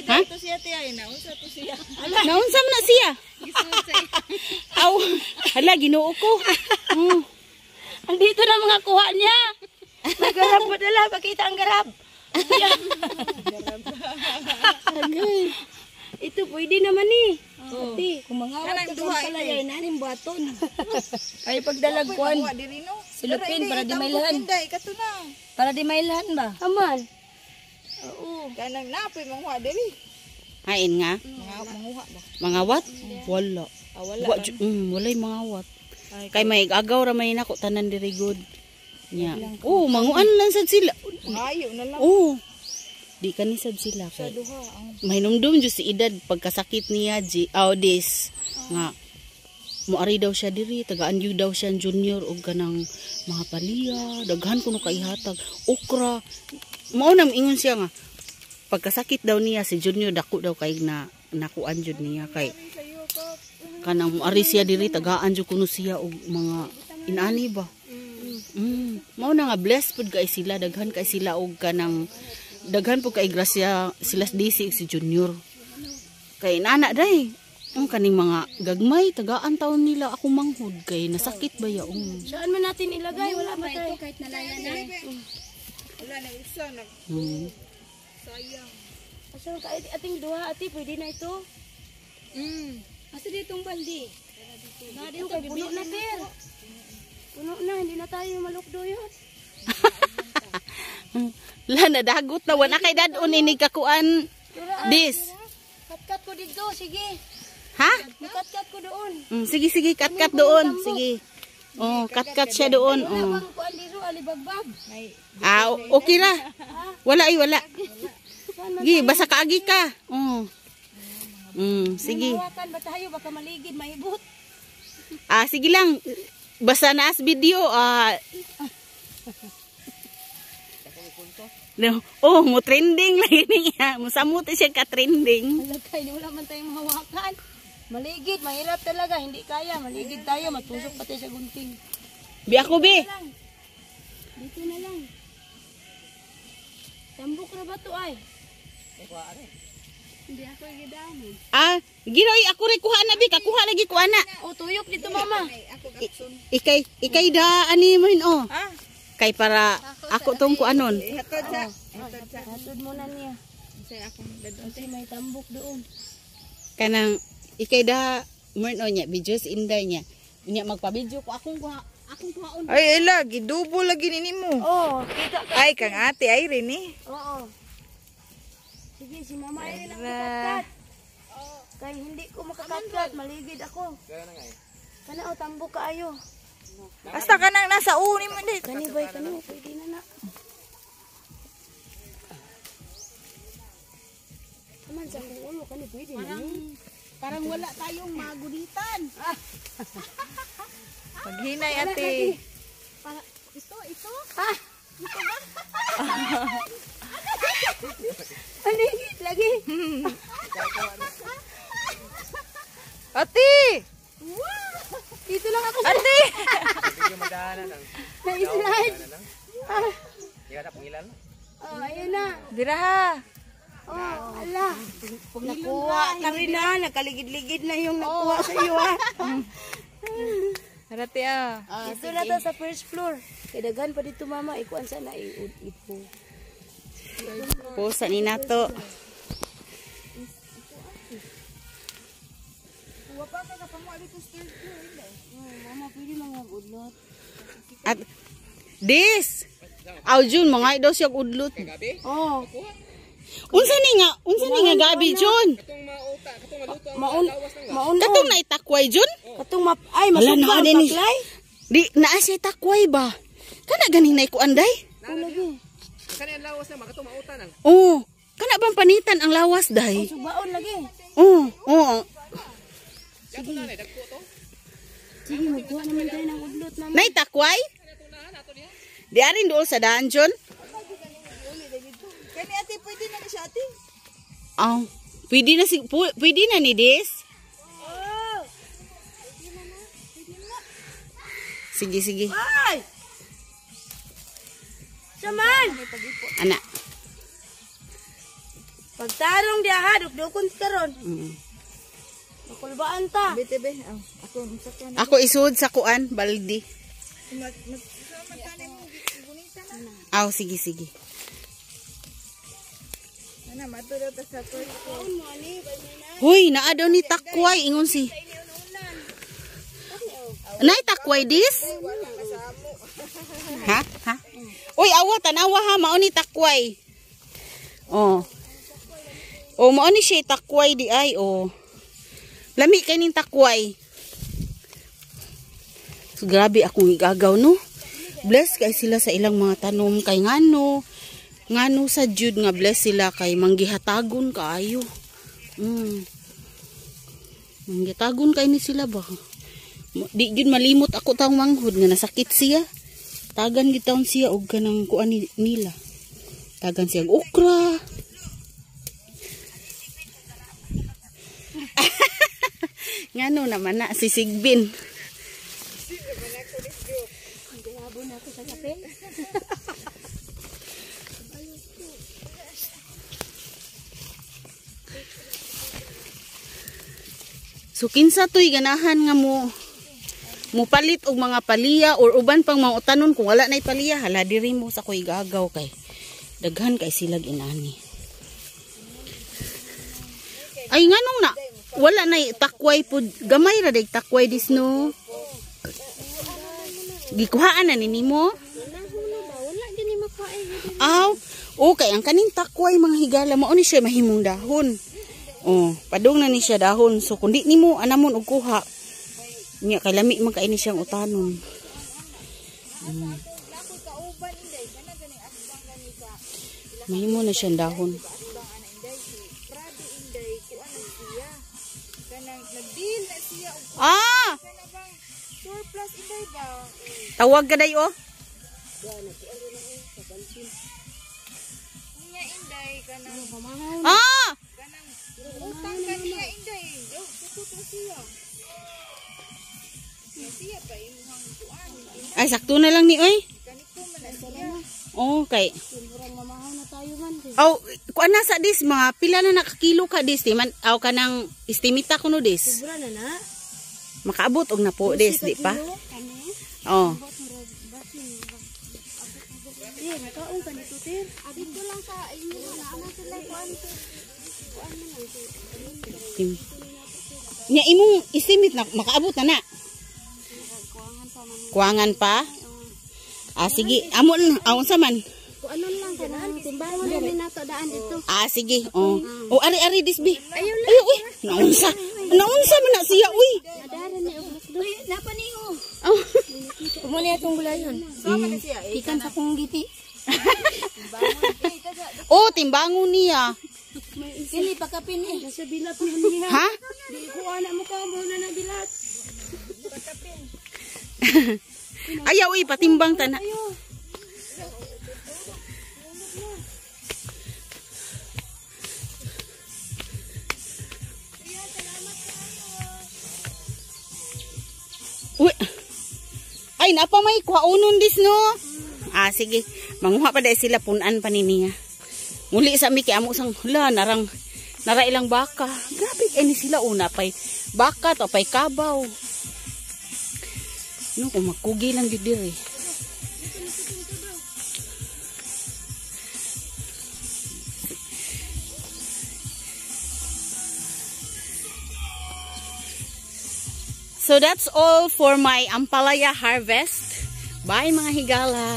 Ha? Naunsam na siya. Aw, hala ginoo ko. Andito na mga kuha niya. Nagarab mo dala, pakita ang garab. Agay. Ito pwede naman eh. Ati, kung mangawat ka sa palaya, nanin baton. Ay pagdalagkuan. Silupin para di mailhan. Para di mailhan ba? Aman. Oo. Kanang napoy manguha diri. Hain nga. Manguha ba? Mangawat? Wala. Walay mangawat. Kay may agaw ra may nako tanan diri good. Nya. Oh, manguan lang sad sila. Ayo na lang. Oh. Di kanisad sila kay. May numdum jud si edad pagkasakit niya Des nga moari daw siya diri tagaan jud daw siya junior og kanang mga paliya daghan kuno kay hatag okra mao nam ingon siya nga pagkasakit daw niya si junior dako daw kay na nakuan jud niya kay kanang moari siya diri tagaan jud kuno siya og mga inani ba. Mao na nga blessed pud kay sila daghan kay sila og kanang daghan po kay grasya sila DC si junior kay nana day ang kaning mga gagmay tagaan taon nila ako manghud kay nasakit ba yaong Saan man natin ilagay? Wala ba tayo? Kahit nalaya na. Wala na isa nag sayang. Asa ka ating duha ati pwede na ito? Asa ditong baldi? Na dito kay puno na ter. Puno na hindi na tayo malukdoyot. la nadagot na wala kay dadon ini kakuan Des. Kat-kat ko dito, sige. Ha? Kat-kat ko doon. Sige kat doon sige. Oh kat siya doon. Oh. Kuan dito alibagbag. Okay ra. Wala. Gi basa kaagi ka. Sige. Hawakan ba tayo baka maligid maibot. Sige lang. Basta naas video no. Oh, mo trending lagi niya. Musamot siya ka trending. Alagay, wala man tayong mahawakan. Maligid, mahirap talaga, hindi kaya. Maligid tayo, matusok pati sa gunting. Bi ako bi. Dito na lang. Tambok na ba to ay? Hindi ako igidamon. Ginoy ako rin kuha na bi, kakuha lagi kuha na. O tuyok dito mama. Ikay da ani mo oh. Kay para ako tong kuanon. Hatod muna niya. Kasi may tambok doon. Kanang ikay da mo nya videos inday niya. Nya magpa-video ko akong kuhaon. Ay lagi dubo lagi nimo. Oh, kita ka. Ay kang ate ay rin eh. Oo. Sige, si mama ay lang makakatkat. Kaya hindi ko makakatkat, maligid ako. Kana o tambok kaayo. Basta ka nang nasa uni mo dit. Kani bay kani, pwede na. Aman sa ulo kani pwede na. Parang wala tayong magulitan. Paghinay ate. Para ito. Ito ba? Maligid lagi. Ate! Dito lang ako. Ate! Na-slide. Oh, ayun na. Diraha. Oh, ala. Nakuha ka rin na. Nakaligid-ligid na yung nakuha sa iyo ha. Harate Dito na to sa first floor. Kaya daghan pa dito mama. Ikuan sana ipo. Pusa ni nato. Wapa ka kapamu dito sa third floor. Mama, pwede mga udlot. At Des. Jun mga daw siya udlot. Oh. Unsa ni nga gabi Jun? Katong na itakway Jun? Katong ay masugba ang paklay. Di naa siya takway ba? Kana ganing na ko anday? Lagi. Kana ang lawas na makatong mautan ang. Oh, kana bang panitan ang lawas day? Subaon lagi. Oo. Sige. Dagko to. Sige, magkuha naman tayo ng udlot naman. Nay takway? Di arin doon sa daan Jun? Kani ate pwede na ni siya ate. Pwede na ni Des? Sige. Ay! Saman! Anak. Pagtarong di ha, dukdukon karon. Makulbaan ta. Bete. Ako sakyan. Ako isud sa kuan, baldi. Aw, sige. Ana matulog ta sa toy. Huy, naa daw ni takway ingon si. Nay takway dis? Ha? Uy, awa tanawa ha, mao ni takway. Oh. Oh, mao ni siya takway di ay oh. Lami kay ning takway. So, grabe akong igagaw no. Bless kay sila sa ilang mga tanom kay ngano sa Jude nga bless sila kay manggihatagon kaayo. Manggihatagon kay ni sila ba? Di gyud malimot ako taong manghud nga nasakit siya. Tagan gitaon siya og kanang kuan nila. Tagan siya og okra. Ngano naman na si Sigbin. So kinsa to'y ganahan nga mo palit og mga paliya or uban pang mga utanon kung wala na'y paliya hala diri mo sa ko'y gagaw kay daghan kay sila ginani. Ay nganong na wala na'y takway pud gamay ra day takway dis no. Gikuhaan na nimo? Wala gani makuha. Aw, okay ang kaning takway mga higala mao ni siya mahimong dahon. Oh, padung na ni siya dahon. So kundi nimo anamon og kuha. Nya kay lami man kay ni siyang utanon. Mahimo na siyang dahon. Ah! Surplus inday ba? Tawag ka day oh. Nya inday kanang Ah! utang kaniya inday. Sukot na siya. Siya pa imong kuan. Ay sakto na lang ni oy. Ganito man na siya. Okay. Murang mamahaw na tayo man. Aw, kuan na sa dis mga pila na nakakilo ka dis man aw kanang estimita kuno dis. Sobra na na. Makaabot og na po dis di pa. Oh. Nakaong ka nito, Tir. Dito lang sa inyo na ana sila kuan. Nya imong estimate na makaabot na na. Kuangan pa. Ah sige, amon sa man. Kuanon lang kanang timbangon din nato daan dito. Ah sige. Oh. Oh ari disbi. Ayo uy. Naunsa man na siya uy. Nadaran ni og lukdoy. Napaniho. Oh. Kumuli atong gulayon. Sama na siya. Ikan sa kong giti. Oh, timbangon niya. Kini pakapin eh. Nasa bilat mo niya. Ha? Di ko ana mo ka mo na bilat. Ayaw uy, patimbang tana. Uy. Ay, napa may kwaunon dis no? Ah, sige. Manguha pa dahil sila punan pa niya. Muli sa mi kay amo sang hula nara ilang baka. Grabe kay ni sila una pay baka to pay kabaw. No, kung magkugi lang jud diri. So that's all for my ampalaya harvest. Bye mga higala.